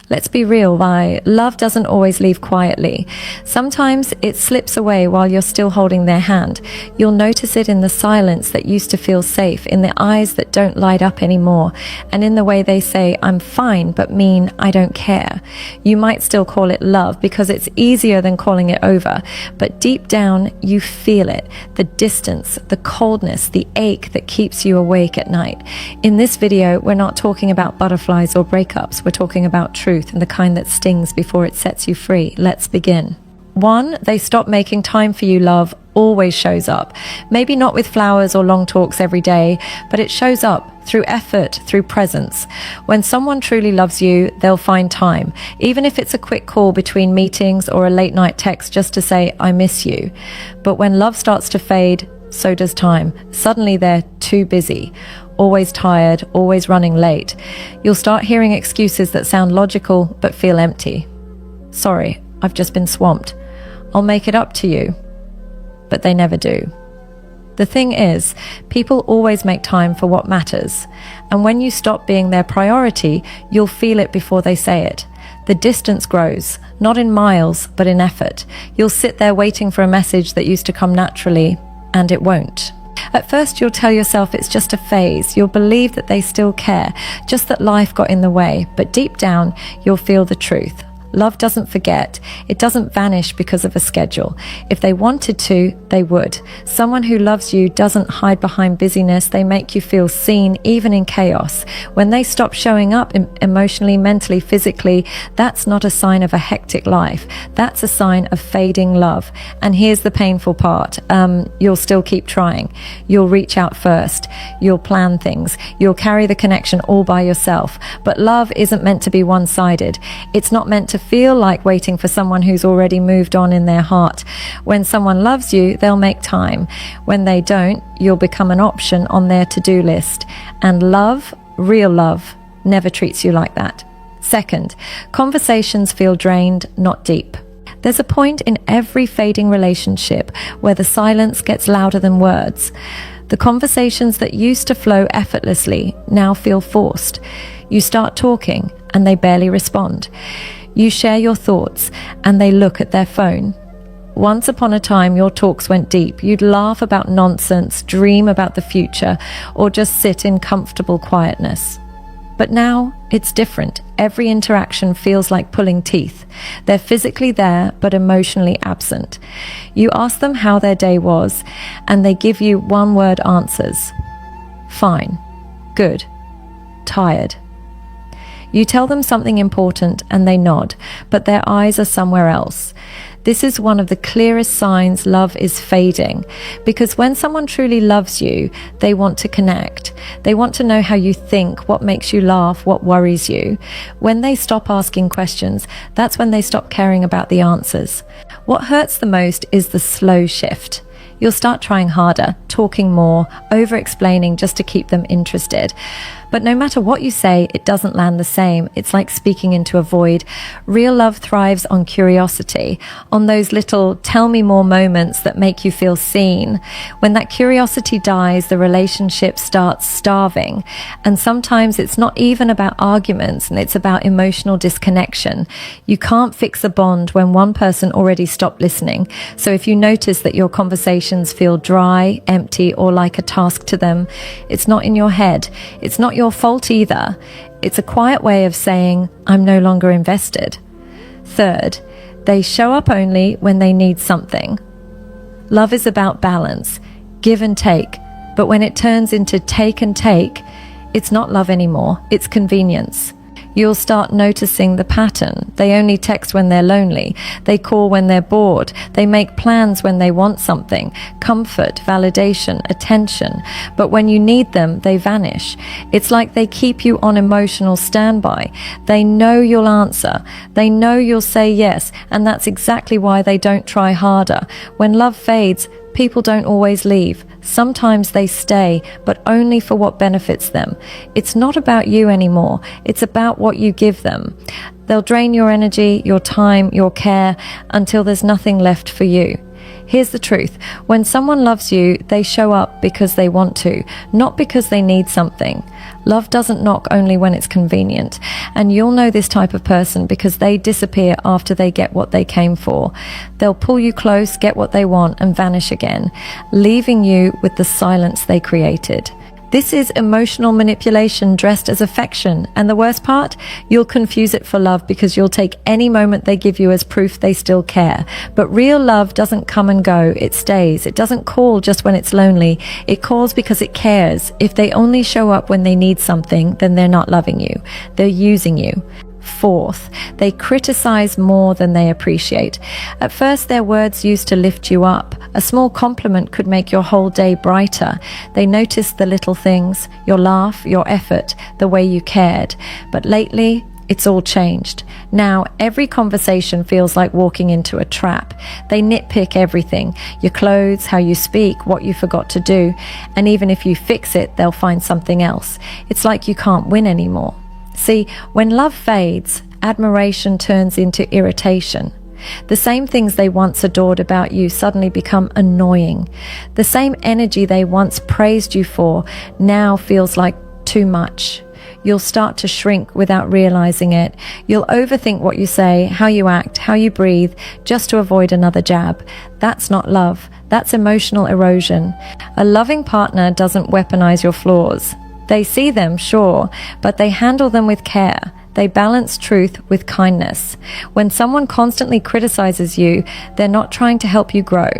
Let's be real, why love doesn't always leave quietly. Sometimes it slips away while you're still holding their hand. You'll notice it in the silence that used to feel safe, in the eyes that don't light up anymore, and in the way they say, "I'm fine," but mean, "I don't care." You might still call it love because it's easier than calling it over, but deep down you feel it, the distance, the coldness, the ache that keeps you awake at night. In this video, we're not talking about butterflies or breakups, we're talking about truth, and the kind that stings before it sets you free. Let's begin. 1. They stop making time for you. Love always shows up. Maybe not with flowers or long talks every day, but it shows up through effort, through presence. When someone truly loves you, they'll find time, even if it's a quick call between meetings or a late night text just to say, "I miss you." But when love starts to fade, so does time. Suddenly they're too busy, always tired, always running late. You'll start hearing excuses that sound logical but feel empty. "Sorry, I've just been swamped. I'll make it up to you." But they never do. The thing is, people always make time for what matters. And when you stop being their priority, you'll feel it before they say it. The distance grows, not in miles, but in effort. You'll sit there waiting for a message that used to come naturally, and it won't. At first, you'll tell yourself it's just a phase. You'll believe that they still care, just that life got in the way. But deep down, you'll feel the truth. Love doesn't forget. It doesn't vanish because of a schedule. If they wanted to, they would. Someone who loves you doesn't hide behind busyness. They make you feel seen, even in chaos. When they stop showing up emotionally, mentally, physically, that's not a sign of a hectic life. That's a sign of fading love. And here's the painful part. You'll still keep trying. You'll reach out first. You'll plan things. You'll carry the connection all by yourself. But love isn't meant to be one-sided. It's not meant to feel like waiting for someone who's already moved on in their heart. When someone loves you, they'll make time. When they don't, you'll become an option on their to-do list. And love, real love, never treats you like that. Second, conversations feel drained, not deep. There's a point in every fading relationship where the silence gets louder than words. The conversations that used to flow effortlessly now feel forced. You start talking and they barely respond. You share your thoughts and they look at their phone. Once upon a time, your talks went deep. You'd laugh about nonsense, dream about the future, or just sit in comfortable quietness. But now it's different. Every interaction feels like pulling teeth. They're physically there, but emotionally absent. You ask them how their day was, and they give you one-word answers. Fine, good, tired. You tell them something important and they nod, but their eyes are somewhere else. This is one of the clearest signs love is fading, because when someone truly loves you, they want to connect. They want to know how you think, what makes you laugh, what worries you. When they stop asking questions, that's when they stop caring about the answers. What hurts the most is the slow shift. You'll start trying harder, talking more, over-explaining just to keep them interested. But no matter what you say, it doesn't land the same. It's like speaking into a void. Real love thrives on curiosity, on those little tell me more moments that make you feel seen. When that curiosity dies, the relationship starts starving. And sometimes it's not even about arguments, and it's about emotional disconnection. You can't fix a bond when one person already stopped listening. So if you notice that your conversations feel dry, empty, or like a task to them, it's not in your head. It's not your fault either. It's a quiet way of saying, I'm no longer invested. Third, they show up only when they need something. Love is about balance, give and take, but when it turns into take and take, it's not love anymore, it's convenience. You'll start noticing the pattern. They only text when they're lonely. They call when they're bored. They make plans when they want something. Comfort, validation, attention. But when you need them, they vanish. It's like they keep you on emotional standby. They know you'll answer. They know you'll say yes. And that's exactly why they don't try harder. When love fades, people don't always leave. Sometimes they stay, but only for what benefits them. It's not about you anymore. It's about what you give them. They'll drain your energy, your time, your care, until there's nothing left for you. Here's the truth. When someone loves you, they show up because they want to, not because they need something. Love doesn't knock only when it's convenient. And you'll know this type of person because they disappear after they get what they came for. They'll pull you close, get what they want, and vanish again, leaving you with the silence they created. This is emotional manipulation dressed as affection, and the worst part? You'll confuse it for love because you'll take any moment they give you as proof they still care. But real love doesn't come and go, it stays. It doesn't call just when it's lonely. It calls because it cares. If they only show up when they need something, then they're not loving you. They're using you. Fourth, they criticize more than they appreciate. At first, their words used to lift you up. A small compliment could make your whole day brighter. They noticed the little things, your laugh, your effort, the way you cared. But lately, it's all changed. Now, every conversation feels like walking into a trap. They nitpick everything, your clothes, how you speak, what you forgot to do. And even if you fix it, they'll find something else. It's like you can't win anymore. See, when love fades, admiration turns into irritation. The same things they once adored about you suddenly become annoying. The same energy they once praised you for now feels like too much. You'll start to shrink without realizing it. You'll overthink what you say, how you act, how you breathe, just to avoid another jab. That's not love. That's emotional erosion. A loving partner doesn't weaponize your flaws. They see them, sure, but they handle them with care. They balance truth with kindness. When someone constantly criticizes you, they're not trying to help you grow.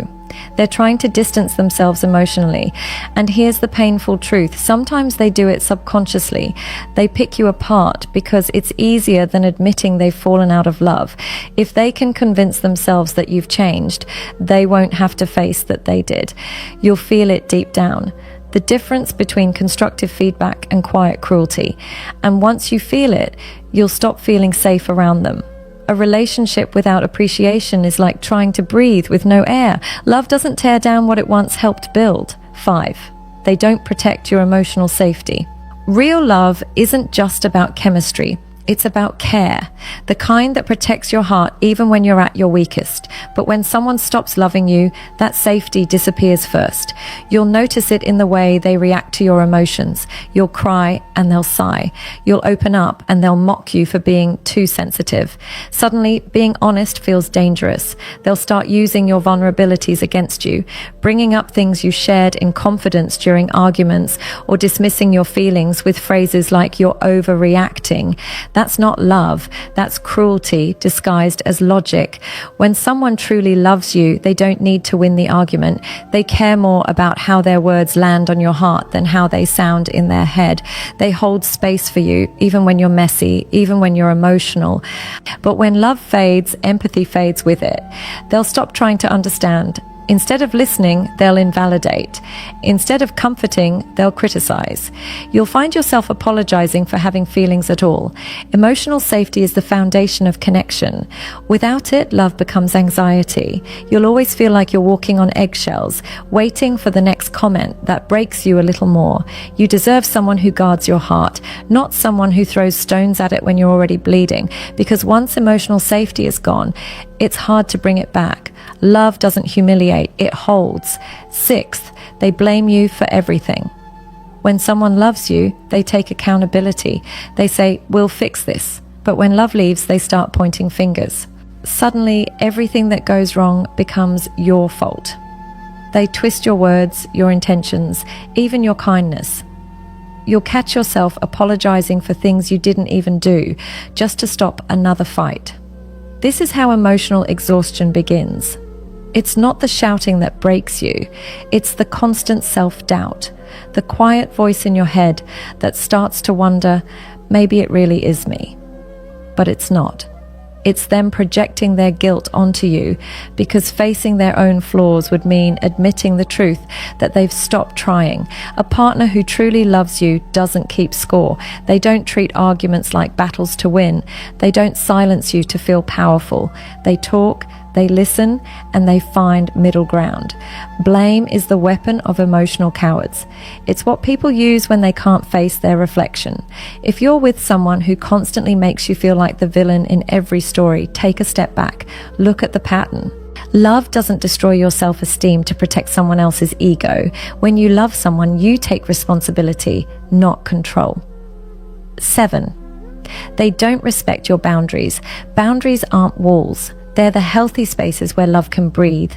They're trying to distance themselves emotionally. And here's the painful truth. Sometimes they do it subconsciously. They pick you apart because it's easier than admitting they've fallen out of love. If they can convince themselves that you've changed, they won't have to face that they did. You'll feel it deep down. The difference between constructive feedback and quiet cruelty. And once you feel it, you'll stop feeling safe around them. A relationship without appreciation is like trying to breathe with no air. Love doesn't tear down what it once helped build. 5. They don't protect your emotional safety. Real love isn't just about chemistry. It's about care, the kind that protects your heart even when you're at your weakest. But when someone stops loving you, that safety disappears first. You'll notice it in the way they react to your emotions. You'll cry and they'll sigh. You'll open up and they'll mock you for being too sensitive. Suddenly, being honest feels dangerous. They'll start using your vulnerabilities against you, bringing up things you shared in confidence during arguments, or dismissing your feelings with phrases like "you're overreacting." That's not love. That's cruelty disguised as logic. When someone truly loves you, they don't need to win the argument. They care more about how their words land on your heart than how they sound in their head. They hold space for you, even when you're messy, even when you're emotional. But when love fades, empathy fades with it. They'll stop trying to understand. Instead of listening, they'll invalidate. Instead of comforting, they'll criticize. You'll find yourself apologizing for having feelings at all. Emotional safety is the foundation of connection. Without it, love becomes anxiety. You'll always feel like you're walking on eggshells, waiting for the next comment that breaks you a little more. You deserve someone who guards your heart, not someone who throws stones at it when you're already bleeding. Because once emotional safety is gone, it's hard to bring it back. Love doesn't humiliate, it holds. 6th, they blame you for everything. When someone loves you, they take accountability. They say, "We'll fix this." But when love leaves, they start pointing fingers. Suddenly, everything that goes wrong becomes your fault. They twist your words, your intentions, even your kindness. You'll catch yourself apologizing for things you didn't even do, just to stop another fight. This is how emotional exhaustion begins. It's not the shouting that breaks you. It's the constant self-doubt, the quiet voice in your head that starts to wonder, maybe it really is me. But it's not. It's them projecting their guilt onto you because facing their own flaws would mean admitting the truth that they've stopped trying. A partner who truly loves you doesn't keep score. They don't treat arguments like battles to win. They don't silence you to feel powerful. They talk, they listen, and they find middle ground. Blame is the weapon of emotional cowards. It's what people use when they can't face their reflection. If you're with someone who constantly makes you feel like the villain in every story, take a step back. Look at the pattern. Love doesn't destroy your self-esteem to protect someone else's ego. When you love someone, you take responsibility, not control. 7. They don't respect your boundaries. Boundaries aren't walls. They're the healthy spaces where love can breathe.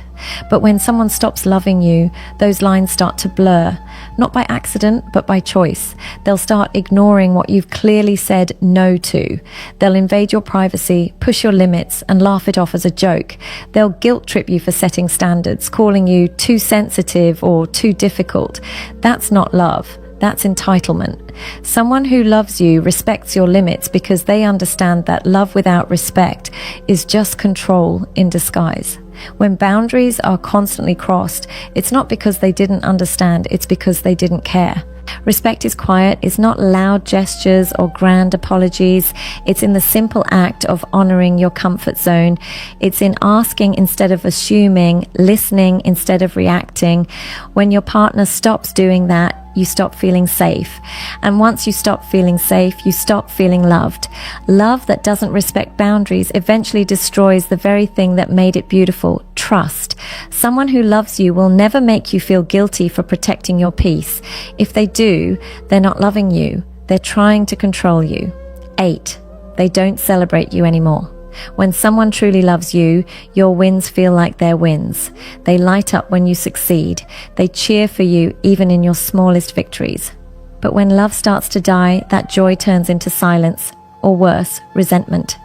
But when someone stops loving you, those lines start to blur, not by accident, but by choice. They'll start ignoring what you've clearly said no to. They'll invade your privacy, push your limits, and laugh it off as a joke. They'll guilt trip you for setting standards, calling you too sensitive or too difficult. That's not love. That's entitlement. Someone who loves you respects your limits because they understand that love without respect is just control in disguise. When boundaries are constantly crossed, it's not because they didn't understand, it's because they didn't care. Respect is quiet, it's not loud gestures or grand apologies. It's in the simple act of honoring your comfort zone. It's in asking instead of assuming, listening instead of reacting. When your partner stops doing that, you stop feeling safe. And once you stop feeling safe, you stop feeling loved. Love that doesn't respect boundaries eventually destroys the very thing that made it beautiful, trust. Someone who loves you will never make you feel guilty for protecting your peace. If they do, they're not loving you. They're trying to control you. 8. They don't celebrate you anymore. When someone truly loves you, your wins feel like their wins. They light up when you succeed. They cheer for you even in your smallest victories. But when love starts to die, that joy turns into silence, or worse, resentment.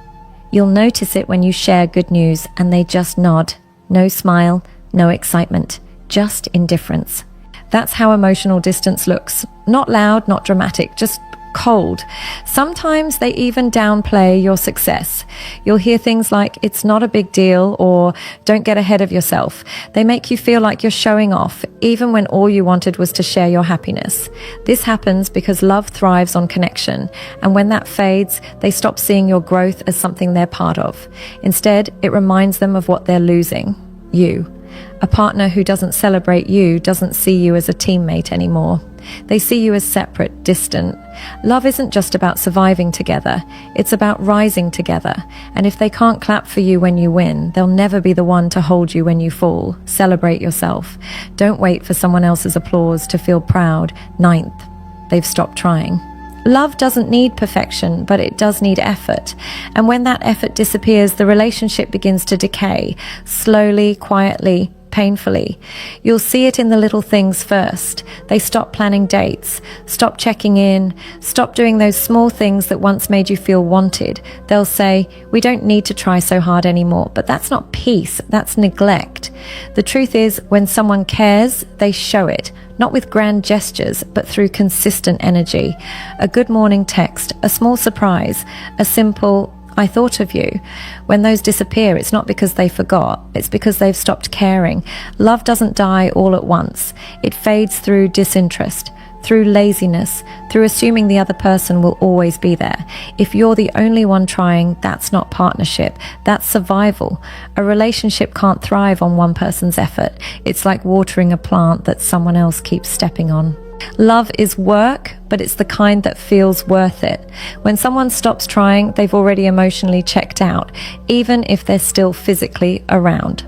You'll notice it when you share good news and they just nod. No smile, no excitement, just indifference. That's how emotional distance looks. Not loud, not dramatic, just cold. Sometimes they even downplay your success. You'll hear things like, it's not a big deal, or don't get ahead of yourself. They make you feel like you're showing off, even when all you wanted was to share your happiness. This happens because love thrives on connection, and when that fades, they stop seeing your growth as something they're part of. Instead, it reminds them of what they're losing, you. A partner who doesn't celebrate you doesn't see you as a teammate anymore. They see you as separate, distant. Love isn't just about surviving together, it's about rising together. And if they can't clap for you when you win, they'll never be the one to hold you when you fall. Celebrate yourself. Don't wait for someone else's applause to feel proud. 9th, they've stopped trying. Love doesn't need perfection, but it does need effort. And when that effort disappears, the relationship begins to decay, slowly, quietly, painfully. You'll see it in the little things first. They stop planning dates, stop checking in, stop doing those small things that once made you feel wanted. They'll say, we don't need to try so hard anymore. But that's not peace, that's neglect. The truth is, when someone cares, they show it. Not with grand gestures, but through consistent energy. A good morning text, a small surprise, a simple, I thought of you. When those disappear, it's not because they forgot, it's because they've stopped caring. Love doesn't die all at once. It fades through disinterest, through laziness, through assuming the other person will always be there. If you're the only one trying, that's not partnership, that's survival. A relationship can't thrive on one person's effort. It's like watering a plant that someone else keeps stepping on. Love is work, but it's the kind that feels worth it. When someone stops trying, they've already emotionally checked out, even if they're still physically around.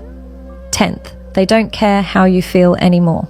10th, they don't care how you feel anymore.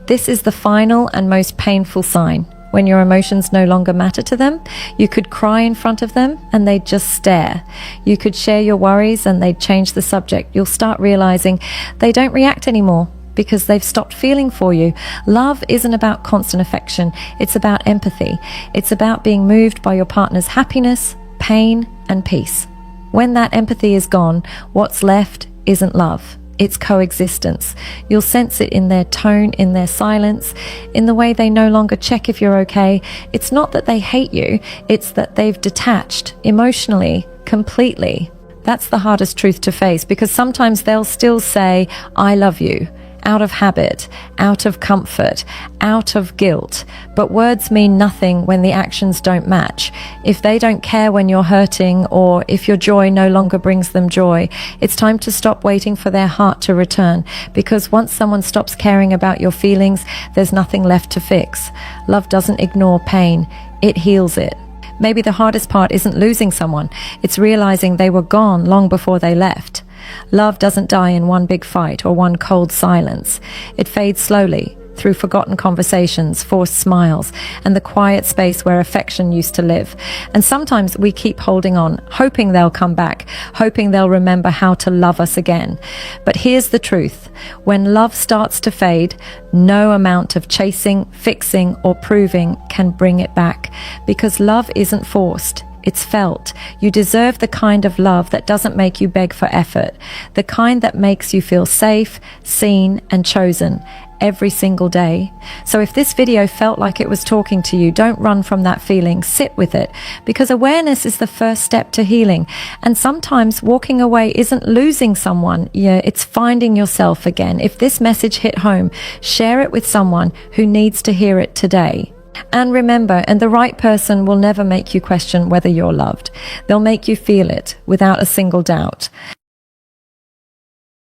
This is the final and most painful sign. When your emotions no longer matter to them, you could cry in front of them and they'd just stare. You could share your worries and they'd change the subject. You'll start realizing they don't react anymore because they've stopped feeling for you. Love isn't about constant affection. It's about empathy. It's about being moved by your partner's happiness, pain, and peace. When that empathy is gone, what's left isn't love. It's coexistence. You'll sense it in their tone, in their silence, in the way they no longer check if you're okay. It's not that they hate you, it's that they've detached emotionally, completely. That's the hardest truth to face, because sometimes they'll still say, I love you, out of habit, out of comfort, out of guilt. But words mean nothing when the actions don't match. If they don't care when you're hurting, or if your joy no longer brings them joy, it's time to stop waiting for their heart to return, because once someone stops caring about your feelings, there's nothing left to fix. Love doesn't ignore pain, it heals it. Maybe the hardest part isn't losing someone, it's realizing they were gone long before they left. Love doesn't die in one big fight or one cold silence. It fades slowly, through forgotten conversations, forced smiles, and the quiet space where affection used to live. And sometimes we keep holding on, hoping they'll come back, hoping they'll remember how to love us again. But here's the truth. When love starts to fade, no amount of chasing, fixing, or proving can bring it back, because love isn't forced. It's felt. You deserve the kind of love that doesn't make you beg for effort, the kind that makes you feel safe, seen, and chosen every single day. So if this video felt like it was talking to you, don't run from that feeling. Sit with it, because awareness is the first step to healing. And sometimes walking away isn't losing someone. Yeah, it's finding yourself again. If this message hit home, share it with someone who needs to hear it today. And remember, the right person will never make you question whether you're loved. They'll make you feel it without a single doubt.